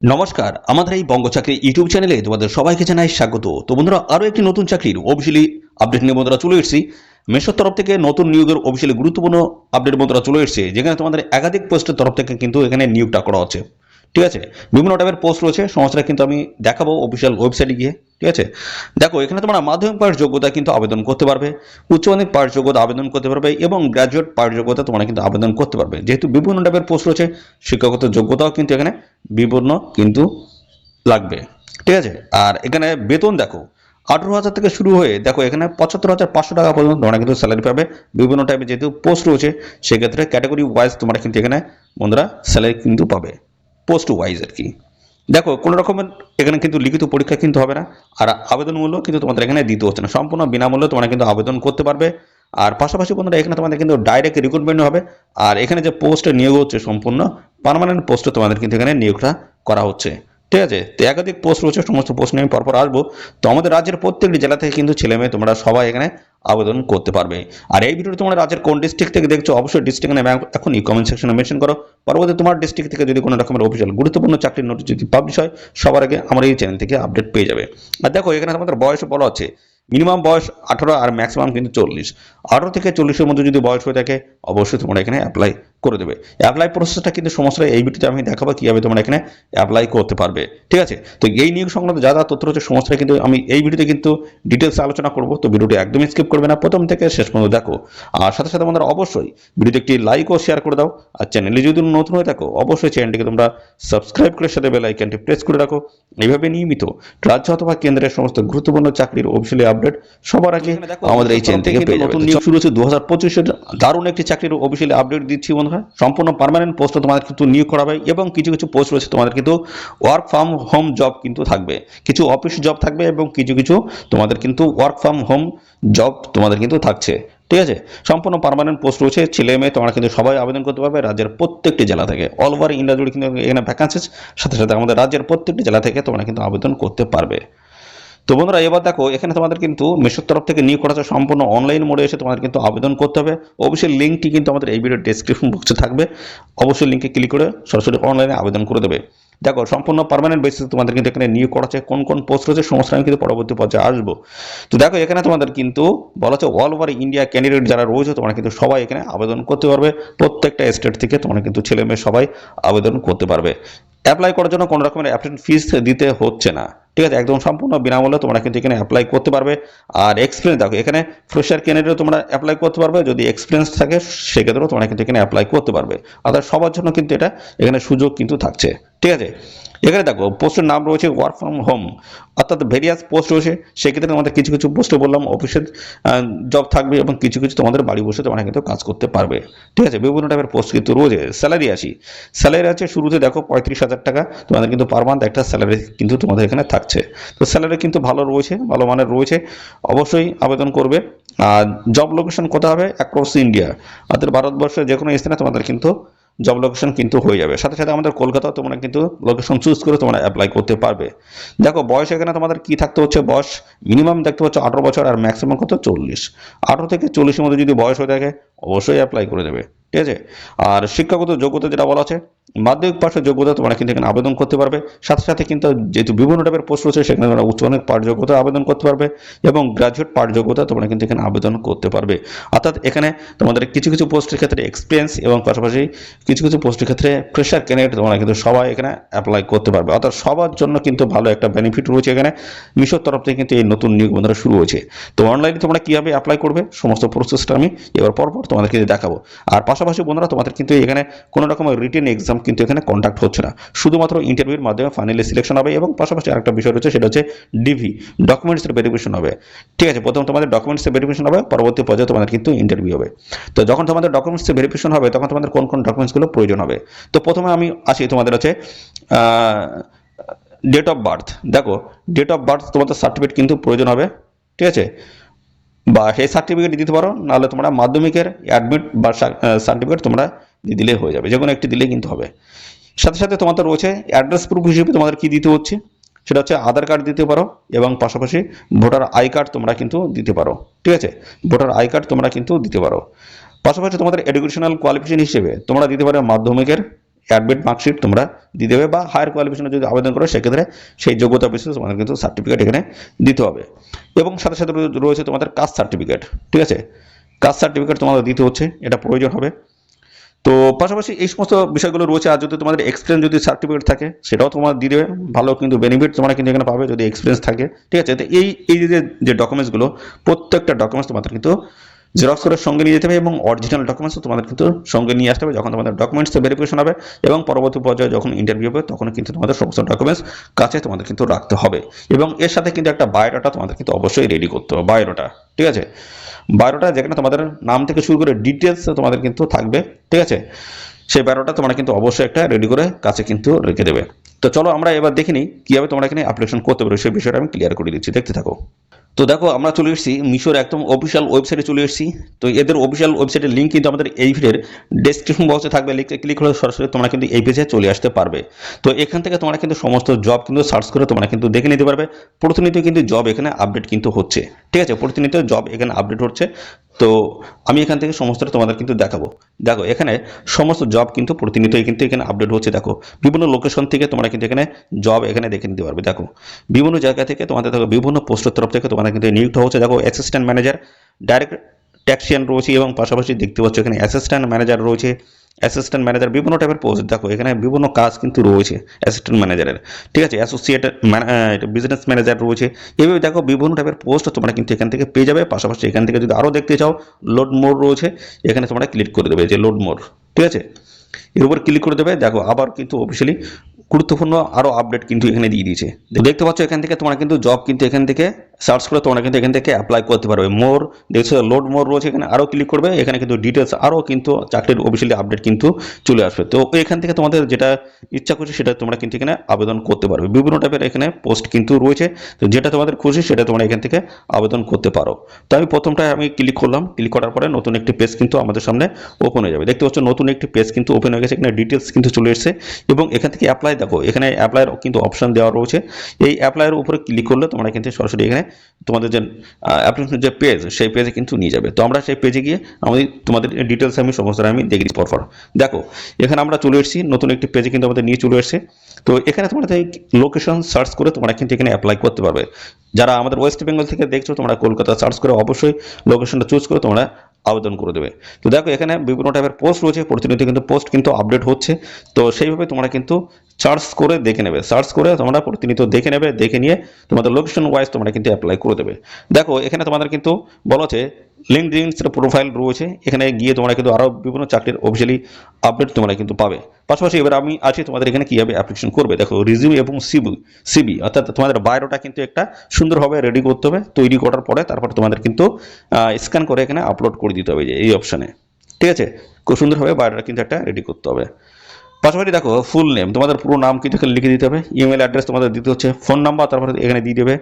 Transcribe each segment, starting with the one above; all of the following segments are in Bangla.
নমস্কার, আমাদের এই বঙ্গ চাকরি ইউটিউব চ্যানেলে তোমাদের সবাইকে জানাই স্বাগত। তো বন্ধুরা, আরও একটি নতুন চাকরির অফিসিয়ালি আপডেট নিয়ে বন্ধুরা চলে এসেছি। মেসোর তরফ থেকে নতুন নিয়োগের অফিসিয়ালি গুরুত্বপূর্ণ আপডেট বন্ধুরা চলে এসেছে, যেখানে তোমাদের একাধিক পোস্টের তরফ থেকে কিন্তু এখানে নিয়োগটা করা হচ্ছে। ঠিক আছে, বিভিন্ন টাইপের পোস্ট রয়েছে, সমস্যাটা কিন্তু আমি দেখাবো অফিসিয়াল ওয়েবসাইটে গিয়ে। ঠিক আছে, দেখো এখানে তোমরা মাধ্যমিক পাস যোগ্যতা কিন্তু আবেদন করতে পারবে, উচ্চ মাধ্যমিক পাস যোগ্যতা আবেদন করতে পারবে এবং গ্র্যাজুয়েট পাস যোগ্যতা তোমরা কিন্তু আবেদন করতে পারবে। যেহেতু বিভিন্ন টাইপের পোস্ট রয়েছে, শিক্ষাগত যোগ্যতাও কিন্তু এখানে বিভিন্ন কিন্তু লাগবে। ঠিক আছে, আর এখানে বেতন দেখো 18,000 থেকে শুরু হয়ে দেখো এখানে 75,500 টাকা পর্যন্ত তোমরা কিন্তু স্যালারি পাবে। বিভিন্ন টাইপের যেহেতু পোস্ট রয়েছে, সেক্ষেত্রে ক্যাটাগরি ওয়াইজ তোমরা কিন্তু এখানে বন্ধুরা স্যালারি কিন্তু পাবে, পোস্ট ওয়াইজ আর কি। দেখো কোনো রকমের এখানে কিন্তু লিখিত পরীক্ষা কিন্তু হবে না, আর আবেদন মূল্য কিন্তু তোমাদের এখানে দিতে হচ্ছে না, সম্পূর্ণ বিনামূল্যে তোমরা কিন্তু আবেদন করতে পারবে। আর পাশাপাশি বন্ধুরা এখানে তোমাদের কিন্তু ডাইরেক্ট রিক্রুটমেন্ট হবে। আর এখানে যে পোস্টে নিয়োগ হচ্ছে সম্পূর্ণ পার্মানেন্ট পোস্টে তোমাদের কিন্তু এখানে নিয়োগটা করা হচ্ছে। ঠিক আছে, তো একাধিক পোস্ট রয়েছে, সমস্ত পোস্ট নিয়ে আমি পরপর আসবো। তো আমাদের রাজ্যের প্রত্যেকটি জেলা থেকে কিন্তু ছেলে মেয়ে তোমরা সবাই এখানে আবেদন করতে পারবে। আর এই ভিডিওটি তোমরা রাজ্যের কোন ডিস্ট্রিক্ট থেকে দেখছো অবশ্যই ডিস্ট্রিক্ট নামে এখনই কমেন্ট সেকশনে মেনশন করো। পরবর্তী তোমার ডিস্ট্রিক্ট থেকে যদি কোনো রকমের অফিসিয়াল গুরুত্বপূর্ণ চাকরির নোটিশ যদি পাবলিশ হয়, সবার আগে আমার এই চ্যানেল থেকে আপডেট পেয়ে যাবে। আর দেখো এখানে তোমাদের বয়স বলা আছে, মিনিমাম বয়স 18 আর ম্যাক্সিমাম কিন্তু 40। 18 থেকে 40-এর মধ্যে যদি বয়স হয়ে থাকে, অবশ্যই তোমরা এখানে অ্যাপ্লাই করে দেবে। অ্যাপ্লাই প্রসেসটা কিন্তু সমস্ত এই ভিডিওতে আমি দেখাবো কীভাবে তোমরা এখানে অ্যাপ্লাই করতে পারবে। ঠিক আছে, তো এই নিয়োগ সংক্রান্ত যা যা তথ্য রয়েছে সমস্তটা কিন্তু আমি এই ভিডিওতে কিন্তু ডিটেলস আলোচনা করবো। তো ভিডিওটি একদমই স্কিপ করবে না, প্রথম থেকে শেষ পর্যন্ত দেখো। আর সাথে সাথে বন্ধুরা অবশ্যই ভিডিওতে একটি লাইক ও শেয়ার করে দাও। আর চ্যানেলে যদি নতুন হয়ে থাকো, অবশ্যই চ্যানেলটিকে তোমরা সাবস্ক্রাইব করে সাথে বেল আইকনটি প্রেস করে রাখো। এইভাবে নিয়মিত রাজ্য অথবা কেন্দ্রের সমস্ত গুরুত্বপূর্ণ চাকরির অফিসিয়ালি আপডেট সবার আগে আমাদের এই চ্যানেল থেকে পেয়ে যাবে। নতুন নিয়োগ শুরু হচ্ছে 2025-এর দারুণ একটি চাকরির অফিসিয়ালি আপডেট দিচ্ছি বন্ধুরা। সম্পূর্ণ পার্মানেন্ট পোস্টে তোমাদের কিন্তু নিয়োগ করা হবে এবং কিছু কিছু পোস্ট রয়েছে তোমাদের কিন্তু ওয়ার্ক ফ্রম হোম জব কিন্তু থাকবে, কিছু অফিস জব থাকবে এবং কিছু কিছু তোমাদের কিন্তু ওয়ার্ক ফ্রম হোম জব তোমাদের কিন্তু থাকছে। ঠিক আছে, সম্পূর্ণ পার্মানেন্ট পোস্ট রয়েছে, ছেলে মেয়ে তোমরা কিন্তু সবাই আবেদন করতে পারবে রাজ্যের প্রত্যেকটি জেলা থেকে। অল ওভার ইন্ডিয়া জুড়ে কিন্তু এখানে ভ্যাকান্সিজ, সাথে সাথে আমাদের রাজ্যের প্রত্যেকটি জেলা থেকে তোমরা কিন্তু আবেদন করতে পারবে। তো বন্ধুরা এবার দেখো এখানে তোমাদের কিন্তু মেসোর তরফ থেকে নিয়োগ করা হচ্ছে, সম্পূর্ণ অনলাইন মোডে এসে তোমাদের কিন্তু আবেদন করতে হবে। অবশ্যই লিঙ্কটি কিন্তু আমাদের এই ভিডিওর ডেসক্রিপশন বক্সে থাকবে, অবশ্যই লিঙ্কে ক্লিক করে সরাসরি অনলাইনে আবেদন করে দেবে। দেখো সম্পূর্ণ পার্মানেন্ট বেসিসে তোমাদের কিন্তু এখানে নিয়োগ করা হচ্ছে, কোন কোন পোস্ট রয়েছে সমস্ত আমি কিন্তু পরবর্তী পর্যায়ে আসবো। তো দেখো এখানে তোমাদের কিন্তু বলা হচ্ছে অল ওভার ইন্ডিয়া ক্যান্ডিডেট যারা রয়েছে তোমরা কিন্তু সবাই এখানে আবেদন করতে পারবে। প্রত্যেকটা স্টেট থেকে তোমরা কিন্তু ছেলে মেয়ে সবাই আবেদন করতে পারবে। অ্যাপ্লাই করার জন্য কোনো রকমের অ্যাপ্লিকেশন ফিস দিতে হচ্ছে না। ঠিক আছে, একদম সম্পূর্ণ বিনামূল্যে তোমরা কিন্তু এখানে অ্যাপ্লাই করতে পারবে। আর এক্সপিরিয়েন্স দেখো এখানে ফ্রেশার ক্যান্ডিডেট তোমরা অ্যাপ্লাই করতে পারবে, যদি এক্সপিরিয়েন্স থাকে সেক্ষেত্রেও তোমরা কিন্তু এখানে অ্যাপ্লাই করতে পারবে। অর্থাৎ সবার জন্য কিন্তু এটা এখানে সুযোগ কিন্তু থাকছে। ঠিক আছে, এখানে দেখো পোস্টের নাম রয়েছে ওয়ার্ক ফ্রম হোম, অর্থাৎ ভেরিয়াস পোস্ট রয়েছে। সেক্ষেত্রে তোমাদের কিছু কিছু পোস্টে বললাম অফিসের জব থাকবে এবং কিছু কিছু তোমাদের বাড়ি বসে তোমরা কিন্তু কাজ করতে পারবে। ঠিক আছে, বিভিন্ন টাইপের পোস্ট কিন্তু রয়েছে। স্যালারি আসি, স্যালারি আছে শুরুতে দেখো 35,000 টাকা তোমাদের কিন্তু পার মান্থ একটা স্যালারি কিন্তু তোমাদের এখানে থাকছে। তো স্যালারি কিন্তু ভালো রয়েছে, ভালো মানের রয়েছে, অবশ্যই আবেদন করবে। আর জব লোকেশন কোথায় হবে, অ্যাক্রস ইন্ডিয়া, অর্থাৎ ভারতবর্ষের যে কোনো স্থানে তোমাদের কিন্তু জব লোকেশন কিন্তু হয়ে যাবে। সাথে সাথে আমাদের কলকাতাও তোমরা কিন্তু লোকেশন চুজ করে তোমরা অ্যাপ্লাই করতে পারবে। দেখো বয়স এখানে তোমাদের কি থাকতে হচ্ছে, বয়স মিনিমাম দেখতে পাচ্ছ 18 বছর আর ম্যাক্সিমাম কত 40। 18 থেকে 40-এর মধ্যে যদি বয়স হয়ে থাকে অবশ্যই অ্যাপ্লাই করে দেবে। ঠিক আছে, আর শিক্ষাগত যোগ্যতা যেটা বলা আছে মাধ্যমিক পাশের যোগ্যতা তোমরা কিন্তু এখানে আবেদন করতে পারবে। সাথে সাথে কিন্তু যেহেতু বিভিন্ন টাইপের পোস্ট রয়েছে সেখানে তোমরা উচ্চ মাধ্যমিক পাঠ যোগ্যতা আবেদন করতে পারবে এবং গ্রাজুয়েট পাঠ যোগ্যতা তোমরা কিন্তু এখানে আবেদন করতে পারবে। অর্থাৎ এখানে তোমাদের কিছু কিছু পোস্টের ক্ষেত্রে এক্সপিরিয়েন্স এবং পাশাপাশি কিছু কিছু পোস্টের ক্ষেত্রে ফ্রেশার ক্যান্ডিডেট তোমরা কিন্তু সবাই এখানে অ্যাপ্লাই করতে পারবে। অর্থাৎ সবার জন্য কিন্তু ভালো একটা বেনিফিট রয়েছে এখানে। মিশোর তরফ থেকে কিন্তু এই নতুন নিয়োগ বন্ধুরা শুরু হয়েছে। তো অনলাইনে তোমরা কীভাবে অ্যাপ্লাই করবে সমস্ত প্রসেসটা আমি এবার পরপর তোমাদেরকে দেখাবো। আর পাশাপাশি বন্ধুরা তোমাদের কিন্তু এখানে কোনো রকমের রিটেন এক্সাম কিন্তু এখানে কন্ডাক্ট হচ্ছে না, শুধুমাত্র ইন্টারভিউর মাধ্যমে ফাইনালি সিলেকশন হবে। এবং পাশাপাশি আরেকটা বিষয় রয়েছে, সেটা হচ্ছে ডিভি ডকুমেন্টসের ভেরিফিকেশন হবে। ঠিক আছে, প্রথম তোমাদের ডকুমেন্টসের ভেরিফিকেশন হবে, পরবর্তী পর্যায়ে তোমাদের কিন্তু ইন্টারভিউ হবে। তো যখন তোমাদের ডকুমেন্টসের ভেরিফিকেশন হবে তখন তোমাদের কোন কোন ডকুমেন্টসগুলো প্রয়োজন হবে। তো প্রথমে আমি আসি, তোমাদের হচ্ছে ডেট অফ বার্থ। দেখো ডেট অফ বার্থ তোমাদের সার্টিফিকেট কিন্তু প্রয়োজন হবে। ঠিক আছে, বা সেই সার্টিফিকেট দিতে পারো, নাহলে তোমরা মাধ্যমিকের অ্যাডমিট বা সার্টিফিকেট তোমরা দিলে হয়ে যাবে, যে কোনো একটি দিলেই কিন্তু হবে। সাথে সাথে তোমাদের রয়েছে অ্যাড্রেস প্রুফ হিসেবে তোমাদের কি দিতে হচ্ছে, সেটা হচ্ছে আধার কার্ড দিতে পারো এবং পাশাপাশি ভোটার আই কার্ড তোমরা কিন্তু দিতে পারো। ঠিক আছে, ভোটার আই কার্ড তোমরা কিন্তু দিতে পারো। পাশাপাশি তোমাদের এডুকেশনাল কোয়ালিফিকেশন হিসেবে তোমরা দিতে পারো মাধ্যমিকের অ্যাডমিট মার্কশিট তোমরা দিয়ে দেবে, বা হায়ার কোয়ালিফিকেশনে যদি আবেদন করো সেক্ষেত্রে সেই যোগ্যতা বেসিসে তোমাদের কিন্তু সার্টিফিকেট এখানে দিতে হবে। এবং সাথে সাথে রয়েছে তোমাদের কাস্ট সার্টিফিকেট, ঠিক আছে, কাস্ট সার্টিফিকেট তোমাদের দিতে হচ্ছে, এটা প্রয়োজন হবে। তো পাশাপাশি এই সমস্ত বিষয়গুলো রয়েছে। আর যদি তোমাদের এক্সপিরিয়েন্স যদি সার্টিফিকেট থাকে সেটাও তোমার দিয়ে দেবে, ভালো কিন্তু বেনিফিট তোমরা কিন্তু এখানে পাবে যদি এক্সপিরিয়েন্স থাকে, ঠিক আছে। তো এই যে ডকুমেন্টসগুলো, প্রত্যেকটা ডকুমেন্টস তোমাদের কিন্তু জেরক্স করে সঙ্গে নিয়ে যেতে হবে, এবং অরিজিনাল ডকুমেন্টসও তোমাদের কিন্তু সঙ্গে নিয়ে আসতে হবে যখন তোমাদের ডকুমেন্টস ভেরিফিকেশন হবে, এবং পরবর্তী পর্যায়ে যখন ইন্টারভিউ হবে তখন কিন্তু তোমাদের সমস্ত ডকুমেন্টস কাছে তোমাদের কিন্তু রাখতে হবে। এবং এর সাথে কিন্তু একটা বায়োডাটা তোমাদের কিন্তু অবশ্যই রেডি করতে হবে, বায়োডাটা, ঠিক আছে। বায়োডাটা যেখানে তোমাদের নাম থেকে শুরু করে ডিটেলস তোমাদের কিন্তু থাকবে, ঠিক আছে। সেই বায়োডাটা তোমরা কিন্তু অবশ্যই একটা রেডি করে কাছে কিন্তু রেখে দেবে। তো চলো আমরা এবার দেখে নিই কীভাবে তোমরা এখানে অ্যাপ্লিকেশন করতে পারো, সেই বিষয়টা আমি ক্লিয়ার করে দিচ্ছি, দেখতে থাকো। তো দেখো আমরা চলে এসেছি মিশোর একদম অফিসিয়াল ওয়েবসাইটে চলে এসেছি। তো এদের অফিসিয়াল ওয়েবসাইটের লিঙ্ক কিন্তু আমাদের এই ভিডিওর ডেসক্রিপশন বক্সে থাকবে, লিঙ্কে ক্লিক করে সরাসরি তোমরা কিন্তু এই পেজে চলে আসতে পারবে। তো এখান থেকে তোমরা কিন্তু সমস্ত জব কিন্তু সার্চ করে তোমরা কিন্তু দেখে নিতে পারবে। প্রতিনিয়ত কিন্তু জব এখানে আপডেট কিন্তু হচ্ছে, ঠিক আছে, প্রতিনিয়ত জব এখানে আপডেট হচ্ছে। তো আমি এখান থেকে সমস্তটা তোমাদের কিন্তু দেখাবো। দেখো এখানে সমস্ত জব কিন্তু প্রতিনিয়তই কিন্তু এখানে আপডেট হচ্ছে। দেখো বিভিন্ন লোকেশন থেকে তোমরা কিন্তু এখানে জব এখানে দেখে নিতে পারবে। দেখো বিভিন্ন জায়গা থেকে তোমাদের দেখো বিভিন্ন পোস্টের তরফ থেকে তোমাদের কিন্তু নিয়োগ হচ্ছে। দেখো অ্যাসিস্ট্যান্ট ম্যানেজার, ডাইরেক্ট ট্যাক্সিয়ান রয়েছে, এবং পাশাপাশি দেখতে পাচ্ছ এখানে অ্যাসিস্ট্যান্ট ম্যানেজার রয়েছে। অ্যাসিস্ট্যান্ট ম্যানেজার বিভিন্ন টাইপের পোস্ট, দেখো এখানে বিভিন্ন কাজ কিন্তু রয়েছে অ্যাসিস্ট্যান্ট ম্যানেজারের, ঠিক আছে। অ্যাসোসিয়েট বিজনেস ম্যানেজার রয়েছে। এইভাবে দেখো বিভিন্ন টাইপের পোস্ট তোমরা কিন্তু এখান থেকে পেয়ে যাবে। পাশাপাশি এখান থেকে যদি আরও দেখতে চাও, লোড মোর রয়েছে, এখানে তোমরা ক্লিক করে দেবে যে লোড মোর, ঠিক আছে, এর উপর ক্লিক করে দেবে। দেখো আবার কিন্তু অফিসিয়ালি গুরুত্বপূর্ণ আরও আপডেট কিন্তু এখানে দিয়ে দিয়েছে। দেখতে পাচ্ছ এখান থেকে তোমরা কিন্তু জব কিন্তু এখান থেকে সার্চ করে তোমরা কিন্তু এখান থেকে অ্যাপ্লাই করতে পারবে। মোর দেখছো লোড মোর রয়েছে, এখানে আরও ক্লিক করবে, এখানে কিন্তু ডিটেলস আরও কিন্তু চাকরির অফিসিয়ালি আপডেট কিন্তু চলে আসবে। তো এখান থেকে তোমাদের যেটা ইচ্ছা করছে সেটা তোমরা কিন্তু এখানে আবেদন করতে পারবে। বিভিন্ন টাইপের এখানে পোস্ট কিন্তু রয়েছে, তো যেটা তোমাদের খুশি সেটা তোমরা এখান থেকে আবেদন করতে পারো। তো আমি প্রথমটায় আমি ক্লিক করলাম, ক্লিক করার পরে নতুন একটি পেজ কিন্তু আমাদের সামনে ওপেন হয়ে যাবে। দেখতে পাচ্ছ নতুন একটি পেজ কিন্তু ওপেন হয়ে গেছে, এখানে ডিটেলস কিন্তু চলে এসেছে, এবং এখান থেকে অ্যাপ্লাই, দেখো এখানে অ্যাপ্লাইয়ের কিন্তু অপশন দেওয়া রয়েছে। এই অ্যাপ্লাইয়ের উপরে ক্লিক করলে তোমরা কিন্তু সরাসরি এখানে তোমাদের যে অ্যাপ্লিকেশনের যে পেজ সেই পেজে কিন্তু নিয়ে যাবে। তো আমরা সেই পেজে গিয়ে তোমাদের ডিটেলস আমি সমস্ত আমি দেখে দিই পরপর। দেখো এখানে আমরা চলে এসেছি, নতুন একটি পেজে কিন্তু আমাদের নিয়ে চলে এসেছে। তো এখানে তোমরা লোকেশন সার্চ করে তোমরা কিন্তু এখানে অ্যাপ্লাই করতে পারবে। যারা আমাদের ওয়েস্ট বেঙ্গল থেকে দেখছো তোমরা কলকাতা সার্চ করে অবশ্যই লোকেশনটা চুজ করে তোমরা আবেদন করে দেবে। তো দেখো এখানে বিভিন্ন টাইপের পোস্ট রয়েছে, প্রতিনিয়ত কিন্তু পোস্ট কিন্তু আপডেট হচ্ছে। তো সেইভাবে তোমরা কিন্তু সার্চ করে দেখে নেবে, সার্চ করে তোমরা প্রতিনিয়ত দেখে নেবে, দেখে নিয়ে তোমাদের লোকেশন ওয়াইজ তোমরা কিন্তু অ্যাপ্লাই করে দেবে। দেখো এখানে তোমাদের কিন্তু বলা হচ্ছে লিঙ্কডইন প্রোফাইল রয়েছে, এখানে গিয়ে তোমরা কিন্তু আরও বিভিন্ন চাকরির অফিসিয়ালি আপডেট তোমরা কিন্তু পাবে। পাশাপাশি এবার আমি আছি তোমাদের এখানে কীভাবে অ্যাপ্লিকেশন করবে। দেখো রিজিউম এবং সিবি অর্থাৎ তোমাদের বায়োডাটা কিন্তু একটা সুন্দরভাবে রেডি করতে হবে। তৈরি করার পরে তারপর তোমাদের কিন্তু স্ক্যান করে এখানে আপলোড করে দিতে হবে যে এই অপশানে, ঠিক আছে। খুব সুন্দরভাবে বায়োডাটা কিন্তু একটা রেডি করতে হবে। পাশাপাশি দেখো ফুল নেম, তোমাদের পুরো নাম কিন্তু এখানে লিখে দিতে হবে, ইমেল অ্যাড্রেস তোমাদের দিতে হচ্ছে, ফোন নাম্বার তারপরে এখানে দিয়ে দেবে,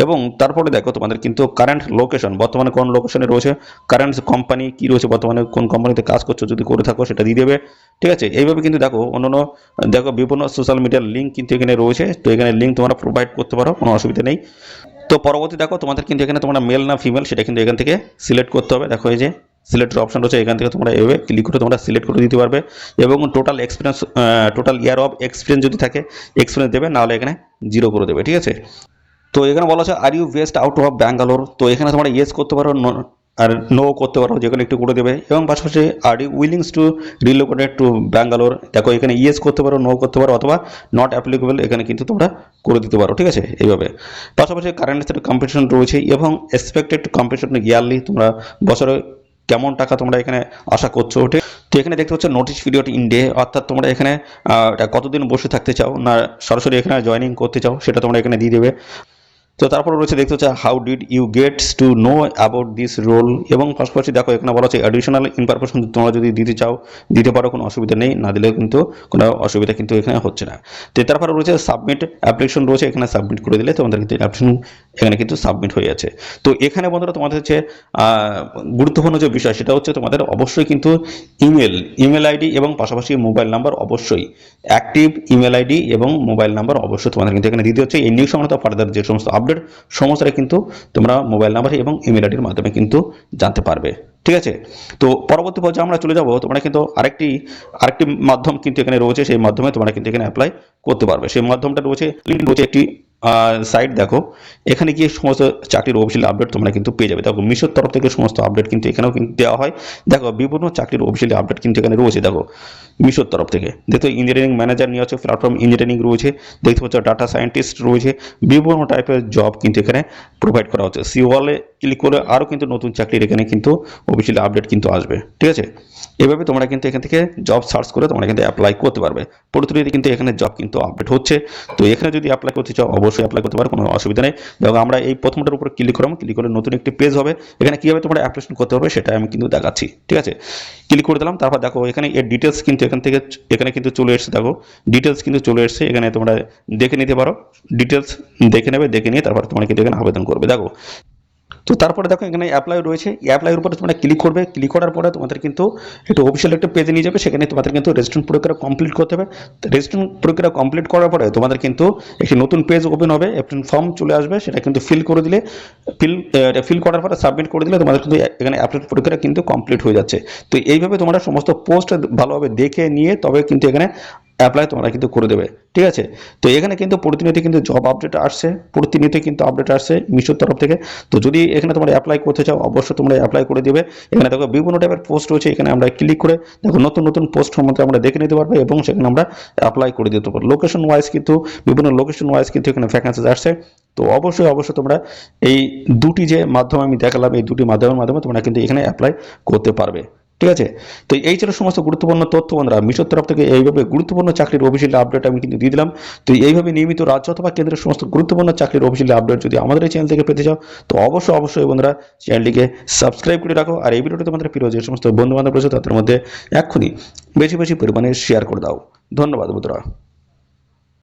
এবং তারপরে দেখো তোমাদের কিন্তু কারেন্ট লোকেশন, বর্তমানে কোন লোকেশনে রয়েছে, কারেন্ট কোম্পানি কী রয়েছে, বর্তমানে কোন কোম্পানিতে কাজ করছো যদি করে থাকো সেটা দিয়ে দেবে, ঠিক আছে। এইভাবে কিন্তু দেখো অন্যান্য দেখো বিভিন্ন সোশ্যাল মিডিয়ার লিঙ্ক কিন্তু এখানে রয়েছে। তো এখানে লিঙ্ক তোমরা প্রোভাইড করতে পারো, কোনো অসুবিধা নেই। তো পরবর্তী দেখো তোমাদের কিন্তু এখানে তোমরা মেল না ফিমেল সেটা কিন্তু এখান থেকে সিলেক্ট করতে হবে। দেখো এই যে সিলেক্টের অপশন রয়েছে, এখান থেকে তোমরা এভাবে ক্লিক করে তোমরা সিলেক্ট করে দিতে পারবে, এবং total experience, total year of experience যদি থাকে এক্সপিরিয়েন্স দেবে, নাহলে এখানে 0 করে দেবে, ঠিক আছে। তো এখানে বলা আছে are you best out of Bangalore, তো এখানে তোমরা ইয়েস করতে পারো আর নো করতে পারো, যেগুলো একটু করে দেবে। এবং পাশাপাশি are you willings to relocated to Bangalore, দেখো এখানে ইয়েস করতে পারো, নো করতে পারো, অথবা নট অ্যাপ্লিকেবল এখানে কিন্তু তোমরা করে দিতে পারো, ঠিক আছে এইভাবে। পাশাপাশি কারেন্ট কম্পিটিশন রয়েছে, এবং এক্সপেক্টেড কম্পিটিশন ইয়ারলি, তোমরা বছরে কেমন টাকা তোমরা এখানে আশা করছো, ঠিক। তো এখানে দেখতে হচ্ছে নোটিশ পিরিয়ড ইন ডে, অর্থাৎ তোমরা এখানে কতদিন বসে থাকতে চাও না সরাসরি এখানে জয়েনিং করতে চাও সেটা তোমরা এখানে দিয়ে দেবে। তো তারপরে রয়েছে দেখতে হচ্ছে how did you gets to know about this role, এবং পাশাপাশি দেখো এখানে বলা হচ্ছে অ্যাডিশনাল ইনফরমেশন তোমরা যদি দিতে চাও দিতে পারো, কোনো অসুবিধা নেই, না দিলেও কিন্তু কোনো অসুবিধা কিন্তু এখানে হচ্ছে না। তো তারপরে রয়েছে সাবমিট অ্যাপ্লিকেশন রয়েছে, এখানে সাবমিট করে দিলে তোমাদের কিন্তু অ্যাপ্লিকেশন এখানে কিন্তু সাবমিট হয়ে যাচ্ছে। তো এখানে বন্ধুরা তোমাদের হচ্ছে গুরুত্বপূর্ণ যে বিষয় সেটা হচ্ছে তোমাদের অবশ্যই কিন্তু ইমেল আইডি এবং পাশাপাশি মোবাইল নাম্বার, অবশ্যই অ্যাক্টিভ ইমেল আইডি এবং মোবাইল নাম্বার অবশ্যই তোমাদের কিন্তু এখানে দিতে হচ্ছে। এই নিউজ সংক্রান্ত ফার্দার যে সমস্ত আপডেট সমস্তটা কিন্তু তোমরা মোবাইল নাম্বার এবং ইমেল আইডির মাধ্যমে কিন্তু জানতে পারবে। ঠিক আছে। তো পরবর্তী পর্যায়ে আমরা চলে যাব, তোমরা কিন্তু আরেকটি মাধ্যম কিন্তু এখানে রয়েছে, সেই মাধ্যমে তোমরা কিন্তু এখানে অ্যাপ্লাই করতে পারবে। সেই মাধ্যমটা রয়েছে লিঙ্ক রয়েছে একটি সাইট, দেখো এখানে গিয়ে সমস্ত চাকরির অফিসিয়াল আপডেট তোমরা কিন্তু পেয়ে যাবে। দেখো মিশোর তরফ থেকে সমস্ত আপডেট কিন্তু এখানেও কিন্তু দেওয়া হয়। দেখো বিভিন্ন চাকরির অফিসিয়াল আপডেট কিন্তু এখানে রয়েছে। দেখো মিশোর তরফ থেকে দেখো ইঞ্জিনিয়ারিং ম্যানেজার নিয়ে হচ্ছে, প্ল্যাটফর্ম ইঞ্জিনিয়ারিং রয়েছে, দেখতে পাচ্ছ ডাটা সায়েন্টিস্ট রয়েছে, বিভিন্ন টাইপের জব কিন্তু এখানে প্রোভাইড করা হচ্ছে। সিওয়ালে ক্লিক করে আরও কিন্তু নতুন চাকরির এখানে কিন্তু অফিসিয়াল আপডেট কিন্তু আসবে। ঠিক আছে, এভাবে তোমরা কিন্তু এখান থেকে জব সার্চ করে তোমরা কিন্তু অ্যাপ্লাই করতে পারবে। প্রতিনিয়ত কিন্তু এখানে জব কিন্তু আপডেট হচ্ছে। তো এখানে যদি অ্যাপ্লাই করতে চাও অবশ্যই অ্যাপ্লাই করতে পারো, কোনো অসুবিধা নেই। দেখো আমরা এই প্রথমটার উপর ক্লিক করলাম, ক্লিক করে নতুন একটি পেজ হবে। এখানে কীভাবে তোমরা অ্যাপ্লিকেশন করতে হবে সেটা আমি কিন্তু দেখাচ্ছি। ঠিক আছে, ক্লিক করে দিলাম, তারপর দেখো এখানে এর ডিটেলস কিন্তু এখানে কিন্তু চলে এসেছে। দেখো ডিটেলস কিন্তু চলে এসেছে, এখানে তোমরা দেখে নিতে পারো। ডিটেলস দেখে নেবে, দেখে নিয়ে তারপর তোমরা কিন্তু এখানে আবেদন করবে। দেখো তো তারপরে দেখো এখানে অ্যাপ্লাই রয়েছে, অ্যাপ্লাইয়ের উপরে তোমরা ক্লিক করবে। ক্লিক করার পরে তোমাদের কিন্তু একটা অফিসিয়াল একটা পেজে নিয়ে যাবে, সেখানে তোমাদের কিন্তু রেজিস্ট্রেশন প্রক্রিয়া কমপ্লিট করতে হবে। রেজিস্ট্রেশন প্রক্রিয়া কমপ্লিট করার পরে তোমাদের কিন্তু একটি নতুন পেজ ওপেন হবে, একটি ফর্ম চলে আসবে, সেটা কিন্তু ফিল করে দিলে ফিল করার পরে সাবমিট করে দিলে তোমাদের কিন্তু এখানে অ্যাপ্লাই প্রক্রিয়া কিন্তু কমপ্লিট হয়ে যাচ্ছে। তো এইভাবে তোমরা সমস্ত পোস্ট ভালোভাবে দেখে নিয়ে তবে কিন্তু এখানে অ্যাপ্লাই তোমরা কিন্তু করে দেবে। ঠিক আছে, তো এখানে কিন্তু প্রতিনিয়ত কিন্তু জব আপডেট আসছে, প্রতিনিয়ত কিন্তু আপডেট আসছে মিশোর তরফ থেকে। তো যদি এখানে তোমরা অ্যাপ্লাই করতে চাও অবশ্যই তোমরা অ্যাপ্লাই করে দেবে। এখানে দেখো বিভিন্ন টাইপের পোস্ট রয়েছে, এখানে আমরা ক্লিক করে দেখো নতুন নতুন পোস্ট সম্বন্ধে আমরা দেখে নিতে পারবো এবং সেখানে আমরা অ্যাপ্লাই করে দিতে পারবো। লোকেশন ওয়াইজ কিন্তু বিভিন্ন লোকেশন ওয়াইজ কিন্তু এখানে ভ্যাকেন্সি আসছে। তো অবশ্যই তোমরা এই দুটি যে মাধ্যম আমি দেখালাম, এই দুটি মাধ্যমের মাধ্যমে তোমরা কিন্তু এখানে অ্যাপ্লাই করতে পারবে। ঠিক আছে, তো এই ছিল সমস্ত গুরুত্বপূর্ণ তথ্য বন্ধুরা। মিশোর তরফ থেকে এইভাবে গুরুত্বপূর্ণ চাকরির অফিসিয়াল আপডেট আমি কিন্তু দিয়ে দিলাম। তো এইভাবে নিয়মিত রাজ্য অথবা কেন্দ্রের সমস্ত গুরুত্বপূর্ণ চাকরির অফিসিয়াল আপডেট যদি আমাদের এই চ্যানেল থেকে পেতে চাও তো অবশ্যই বন্ধুরা চ্যানেলটিকে সাবস্ক্রাইব করে রাখো। আর এই ভিডিওটি তোমাদের প্রিয় যে সমস্ত বন্ধু বান্ধব রয়েছে তাদের মধ্যে এক্ষুনি বেশি বেশি পরিমাণে শেয়ার করে দাও। ধন্যবাদ বন্ধুরা।